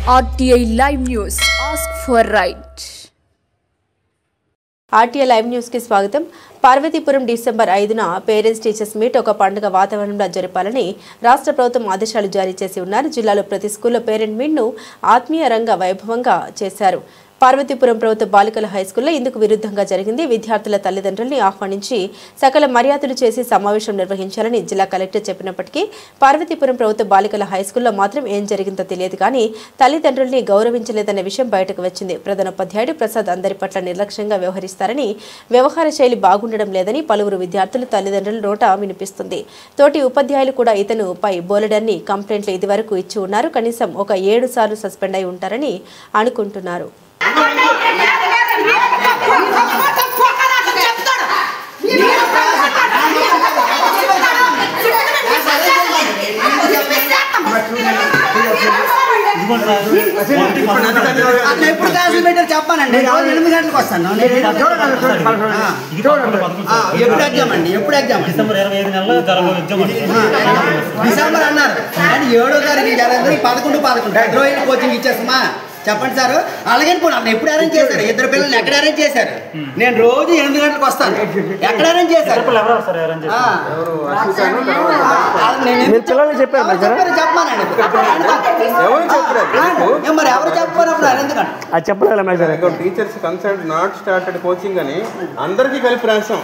RTI Live News. Ask for right. RTI Live News की स्वागतम. Parvathipuram December 5న parents teachers meet ఒక పండుగ వాతావరణంలో జరపాలని రాష్ట్ర ప్రభుత్వం ఆదేశాలు జారీ చేసి ఉన్నారు. జిల్లాలో ప్రతి స్కూల్లో పేరెంట్ మీట్ ను ఆత్మీయ రంగ వైభవంగా చేశారు. పార్వతీపురం ప్రభుత్వ బాలికల హైస్కూల్లో ఇందుకు విరుద్ధంగా జరిగింది. విద్యార్థుల తల్లిదండ్రుల్ని ఆహ్వానించి సకల మర్యాదలు చేసి సమావేశం నిర్వహించాలని జిల్లా కలెక్టర్ చెప్పినప్పటికీ పార్వతీపురం ప్రభుత్వ బాలికల హైస్కూల్లో మాత్రం ఏం జరిగిందో తెలియదు కానీ తల్లిదండ్రుల్ని గౌరవించలేదన్న విషయం బయటకు వచ్చింది. ప్రధానోపాధ్యాయుడు ప్రసాద్ అందరి పట్ల నిర్లక్ష్యంగా వ్యవహరిస్తారని, వ్యవహార శైలి బాగుండడం లేదని పలువురు విద్యార్థులు తల్లిదండ్రుల నోట వినిపిస్తుంది. తోటి ఉపాధ్యాయులు కూడా ఇతను పై బోలెడన్ని కంప్లైంట్లు ఇదివరకు ఇచ్చి ఉన్నారు. కనీసం ఒక 7 సార్లు సస్పెండ్ అయి ఉంటారని అనుకుంటున్నారు. ఎప్పుడు క్లాసులు పెట్టారు చెప్పానండి. 8 గంటలకు వస్తాను. ఎప్పుడు ఎగ్జామ్ అండి? ఎప్పుడు ఎగ్జామ్? డిసెంబర్ అన్నారు కానీ 7వ తారీఖు జరగదు. 11 ఫిబ్రవరి కోచింగ్ ఇచ్చేస్తామా చెప్పండి సార్. అలాగే అన్న ఎప్పుడు అరేంజ్ చేశారు? 2 పిల్లల్ని ఎక్కడ అరేంజ్ చేశారు? నేను రోజు 8 గంటలకు వస్తాను. ఎక్కడ అరేంజ్ చేశారు? చెప్పానండి. మరి ఎవరు చెప్పారు? ఎందుకంటే teachers consult not started coaching అని అందరికీ కలిపి రాసాం.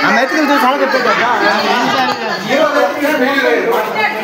ఆ మెతుకులు చూసి